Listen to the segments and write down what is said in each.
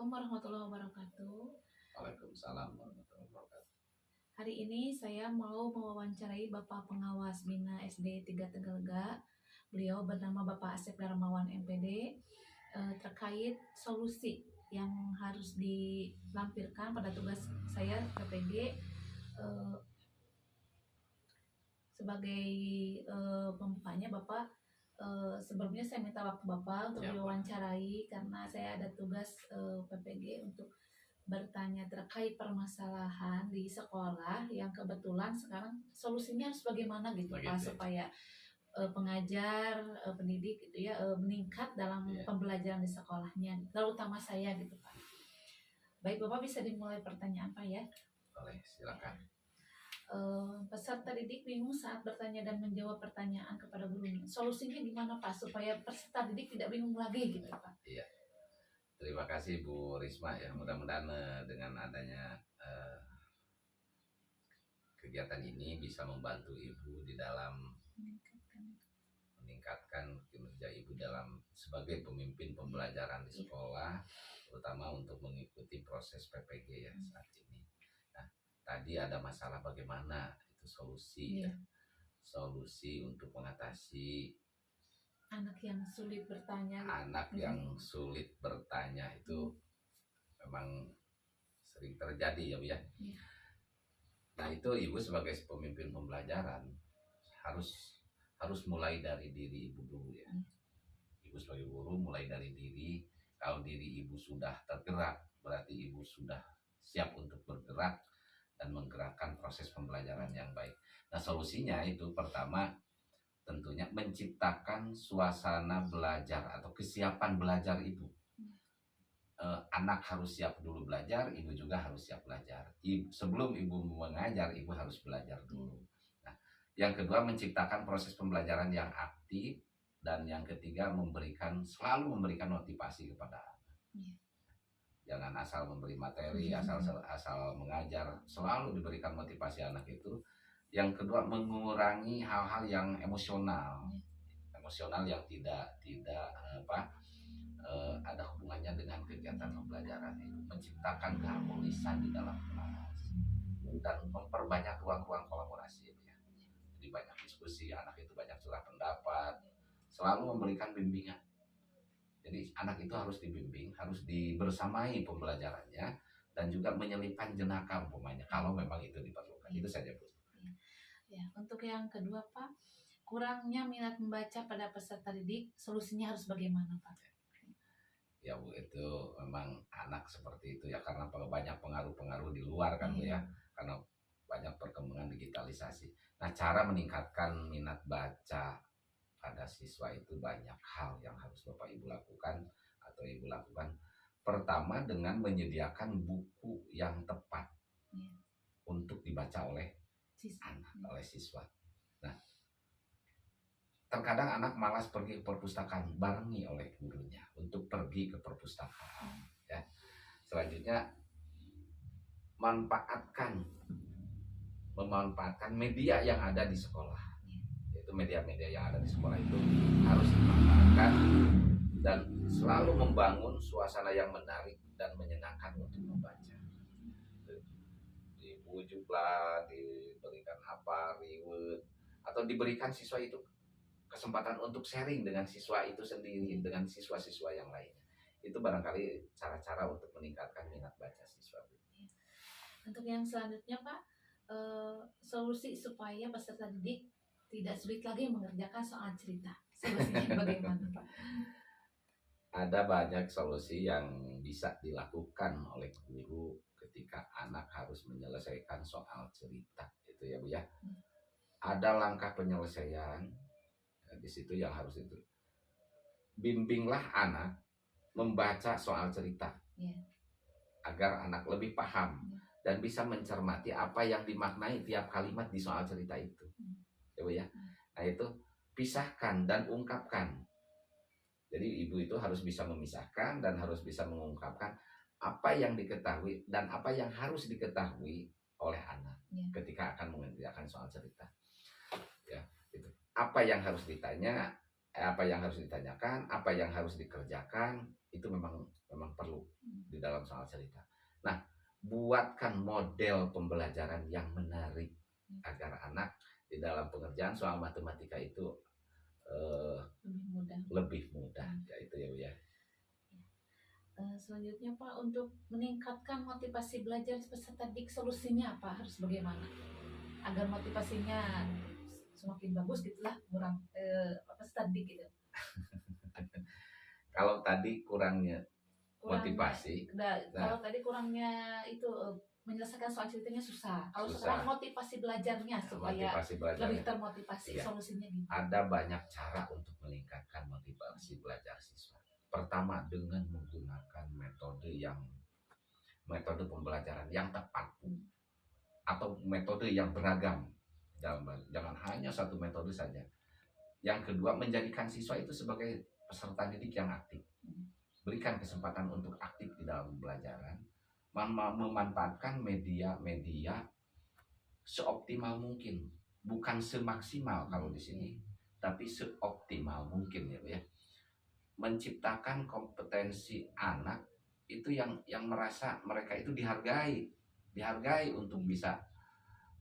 Assalamualaikum warahmatullahi wabarakatuh. Waalaikumsalam warahmatullahi wabarakatuh. Hari ini saya mau mewawancarai Bapak Pengawas Bina SD 3 Tegalega. Beliau bernama Bapak Asep Darmawan MPD, terkait solusi yang harus dilampirkan pada tugas saya PPG sebagai pembukanya. Bapak, sebelumnya saya minta waktu Bapak untuk diwawancarai karena saya ada tugas PPG untuk bertanya terkait permasalahan di sekolah yang kebetulan sekarang solusinya harus bagaimana gitu Pak, supaya pengajar, pendidik gitu ya meningkat dalam pembelajaran di sekolahnya, terutama saya gitu Pak. Baik Bapak, bisa dimulai pertanyaan Pak ya? Boleh, silakan. Peserta didik bingung saat bertanya dan menjawab pertanyaan kepada gurunya. Solusinya gimana Pak supaya peserta didik tidak bingung lagi gitu Pak? Iya. Terima kasih Bu Risma ya. Mudah-mudahan dengan adanya kegiatan ini bisa membantu Ibu di dalam meningkatkan kinerja Ibu dalam sebagai pemimpin pembelajaran di sekolah, terutama untuk mengikuti proses PPG ya saat ini. Nah, tadi ada masalah bagaimana itu solusi ya. Solusi untuk mengatasi anak yang sulit bertanya. Anak yang sulit bertanya itu memang sering terjadi ya Bu ya. Nah itu Ibu sebagai pemimpin pembelajaran harus mulai dari diri Ibu dulu ya. Ibu sebagai guru mulai dari diri. Kalau diri Ibu sudah tergerak, berarti Ibu sudah siap untuk bergerak dan menggerakkan proses pembelajaran yang baik. Nah solusinya itu pertama tentunya menciptakan suasana belajar atau kesiapan belajar Ibu. Anak harus siap dulu belajar, Ibu juga harus siap belajar. Sebelum Ibu mengajar, Ibu harus belajar dulu. Nah, yang kedua menciptakan proses pembelajaran yang aktif, dan yang ketiga selalu memberikan motivasi kepada anak. Jangan asal memberi materi, asal mengajar, selalu diberikan motivasi anak itu. Yang kedua mengurangi hal-hal yang emosional yang tidak ada hubungannya dengan kegiatan pembelajaran itu. Menciptakan keharmonisan di dalam kelas dan memperbanyak ruang-ruang kolaborasi ya. Jadi banyak diskusi, anak itu banyak curah pendapat, selalu memberikan bimbingan. Jadi anak itu harus dibimbing, harus dibersamai pembelajarannya, dan juga menyelipkan jenaka umpamanya kalau memang itu diperlukan. Itu saja Bu. Ya, untuk yang kedua Pak, kurangnya minat membaca pada peserta didik, solusinya harus bagaimana Pak? Ya Bu, itu memang anak seperti itu ya, karena banyak pengaruh-pengaruh di luar kan Bu ya, karena banyak perkembangan digitalisasi. Nah cara meningkatkan minat baca pada siswa itu banyak hal yang harus Bapak Ibu lakukan atau Ibu lakukan. Pertama dengan menyediakan buku yang tepat untuk dibaca oleh anak, oleh siswa. Nah terkadang anak malas pergi ke perpustakaan, barengi oleh gurunya untuk pergi ke perpustakaan ya. Selanjutnya memanfaatkan media yang ada di sekolah. Yaitu media-media yang ada di sekolah itu harus dimanfaatkan dan selalu membangun suasana yang menarik dan menyenangkan untuk membaca. Dibujuklah, diberikan reward, atau diberikan siswa itu kesempatan untuk sharing dengan siswa itu sendiri, dengan siswa-siswa yang lainnya. Itu barangkali cara-cara untuk meningkatkan minat baca siswa. Untuk yang selanjutnya Pak, solusi supaya peserta didik tidak sulit lagi mengerjakan soal cerita. Solusinya bagaimana Pak? Ada banyak solusi yang bisa dilakukan oleh guru ketika anak harus menyelesaikan soal cerita. Itu ya Bu ya. Ada langkah penyelesaian. Di situ yang harus itu. Bimbinglah anak membaca soal cerita. Agar anak lebih paham dan bisa mencermati apa yang dimaknai tiap kalimat di soal cerita itu. Ya Bu ya. Nah itu pisahkan dan ungkapkan. Jadi ibu itu harus bisa memisahkan dan harus bisa mengungkapkan apa yang diketahui dan apa yang harus diketahui oleh anak ketika akan mengerjakan soal cerita. Ya, itu. Apa yang harus ditanya, apa yang harus ditanyakan, apa yang harus dikerjakan, itu memang memang perlu di dalam soal cerita. Nah, buatkan model pembelajaran yang menarik agar anak di dalam pengerjaan soal matematika itu lebih mudah. Ya itu ya Bu ya. Selanjutnya Pak, untuk meningkatkan motivasi belajar peserta didik, solusinya apa? Harus bagaimana agar motivasinya semakin bagus gitulah, kurang peserta didik gitu. Kalau tadi kurangnya motivasi, kalau tadi kurangnya itu menyelesaikan soal ceritanya susah. Kalau sekarang motivasi belajarnya supaya lebih termotivasi, solusinya gitu. Ada banyak cara untuk meningkatkan motivasi belajar siswa. Pertama, dengan menggunakan metode pembelajaran yang tepat atau metode yang beragam. Jangan hanya satu metode saja. Yang kedua, menjadikan siswa itu sebagai peserta didik yang aktif. Berikan kesempatan untuk aktif di dalam pembelajaran, memanfaatkan media-media seoptimal mungkin, bukan semaksimal kalau di sini, tapi seoptimal mungkin ya. Menciptakan kompetensi anak itu yang merasa mereka itu dihargai untuk bisa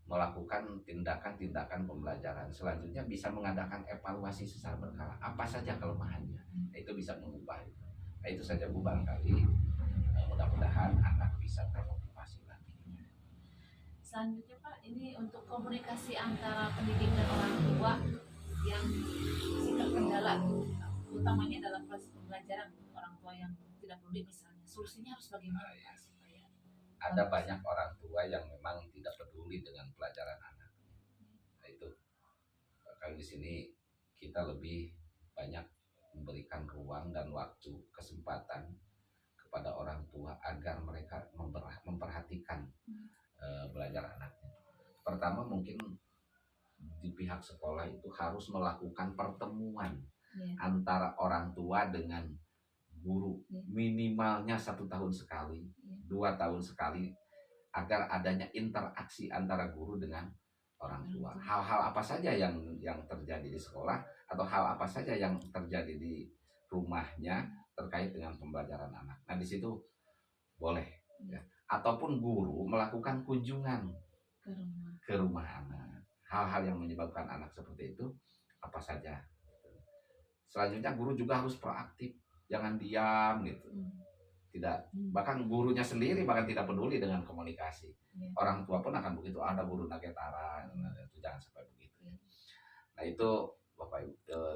melakukan tindakan-tindakan pembelajaran. Selanjutnya bisa mengadakan evaluasi secara berkala. Apa saja kelemahannya, itu bisa mengubah itu. Nah, itu saja Bu barangkali. Mudah-mudahan anak bisa termotivasi lagi. Selanjutnya Pak, ini untuk komunikasi antara pendidik dan orang tua yang masih terkendala, utamanya dalam proses pembelajaran, orang tua yang tidak peduli misalnya, solusinya harus bagaimana Pak? Supaya ada banyak orang tua yang memang tidak peduli dengan pelajaran anak. Nah itu kalau di sini kita lebih banyak memberikan ruang dan waktu, kesempatan kepada orang tua agar mereka memperhatikan belajar anaknya. Pertama mungkin di pihak sekolah itu harus melakukan pertemuan antara orang tua dengan guru, minimalnya 1 tahun sekali, 2 tahun sekali, agar adanya interaksi antara guru dengan orang tua. Hal-hal apa saja yang terjadi di sekolah atau hal apa saja yang terjadi di rumahnya terkait dengan pembelajaran anak. Nah di situ boleh ya. Ataupun guru melakukan kunjungan ke rumah anak. Hal-hal yang menyebabkan anak seperti itu apa saja. Selanjutnya guru juga harus proaktif, jangan diam gitu. Tidak, bahkan gurunya sendiri bahkan tidak peduli dengan komunikasi. Orang tua pun akan begitu, ada guru nagetara, itu jangan sampai begitu. Nah itu Bapak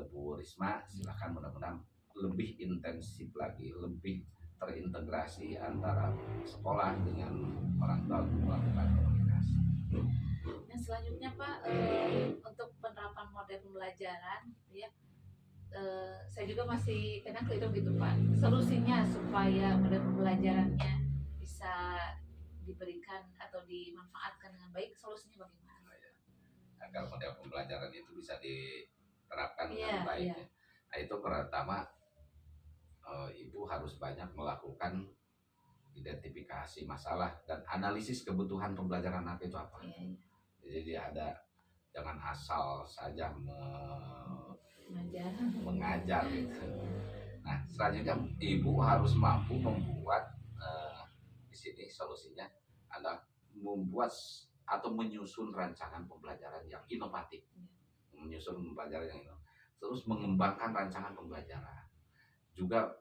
Bu Risma, silakan mudah-mudahan lebih intensif lagi, lebih terintegrasi antara sekolah dengan orang tua untuk melakukan komunikasi. Yang selanjutnya Pak, untuk penerapan model pembelajaran, ya. Saya juga masih kadang keliru gitu Pak, solusinya supaya model pembelajarannya bisa diberikan atau dimanfaatkan dengan baik, solusinya bagaimana? Agar model pembelajaran itu bisa diterapkan dengan baik. Nah itu pertama ibu harus banyak melakukan identifikasi masalah dan analisis kebutuhan pembelajaran anak itu apa. Jadi jangan asal saja mengajar gitu. Nah selanjutnya ibu harus mampu membuat di sini solusinya adalah membuat atau menyusun rancangan pembelajaran yang inovatif, terus mengembangkan rancangan pembelajaran juga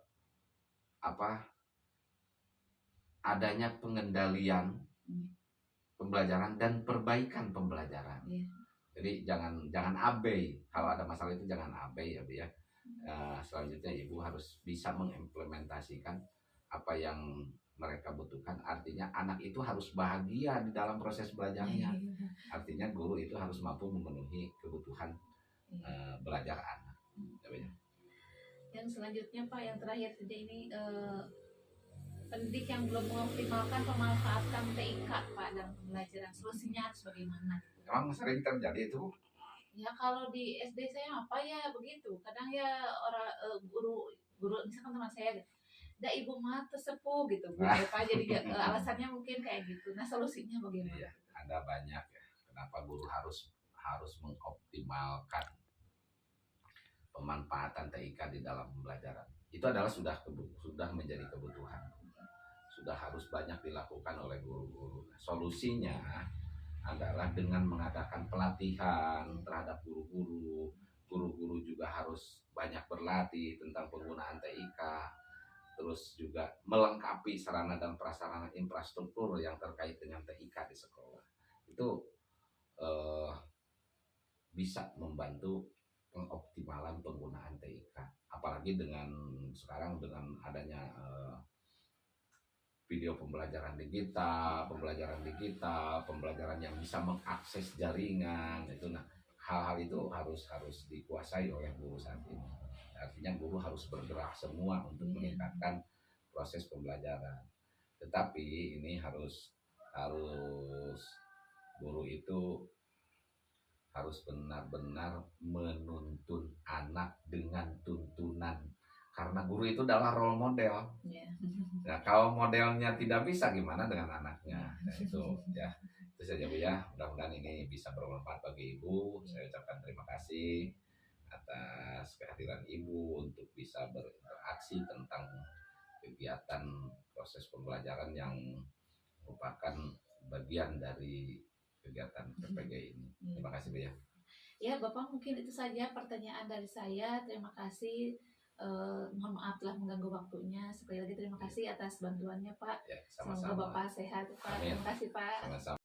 adanya pengendalian pembelajaran dan perbaikan pembelajaran. Jadi jangan abai, kalau ada masalah itu jangan abai ya Bu ya. Selanjutnya ibu harus bisa mengimplementasikan apa yang mereka butuhkan. Artinya anak itu harus bahagia di dalam proses belajarnya. Artinya guru itu harus mampu memenuhi kebutuhan belajar anak ya Bu ya. Yang selanjutnya Pak, yang terakhir saja ini, pendidik yang belum mengoptimalkan pemanfaatan TIK Pak dalam pembelajaran, solusinya harus bagaimana? Emang sering terjadi itu? Ya kalau di SD saya apa ya begitu. Kadang ya orang guru misalkan teman saya, "Da ibu mah sepuh gitu." Apa jadi alasannya mungkin kayak gitu. Nah, solusinya bagaimana? Iya, ada banyak ya. Kenapa guru harus mengoptimalkan pemanfaatan TIK di dalam pembelajaran. Itu adalah sudah menjadi kebutuhan. Sudah harus banyak dilakukan oleh guru-guru. Solusinya adalah dengan mengadakan pelatihan terhadap guru-guru. Guru-guru juga harus banyak berlatih tentang penggunaan TIK. Terus juga melengkapi sarana dan prasarana infrastruktur yang terkait dengan TIK di sekolah. Itu bisa membantu pengoptimalan penggunaan TIK, apalagi dengan sekarang dengan adanya video pembelajaran digital, pembelajaran yang bisa mengakses jaringan itu. Nah, hal-hal itu harus dikuasai oleh guru saat ini. Artinya guru harus bergerak semua untuk meningkatkan proses pembelajaran. Tetapi ini harus guru itu harus benar-benar menuntun anak dengan tuntunan, karena guru itu adalah role model. Nah, kalau modelnya tidak bisa, gimana dengan anaknya? Nah, itu saja Bu ya. Mudah-mudahan ini bisa bermanfaat bagi Ibu. Saya ucapkan terima kasih atas kehadiran Ibu untuk bisa berinteraksi tentang kegiatan proses pembelajaran yang merupakan bagian dari kegiatan PPG ini. Terima kasih Bu ya. Ya Bapak, mungkin itu saja pertanyaan dari saya. Terima kasih. Mohon maaf telah mengganggu waktunya. Sekali lagi terima kasih atas bantuannya Pak. Ya, sama-sama. Semoga Bapak sehat Pak. Terima kasih Pak. Sama-sama.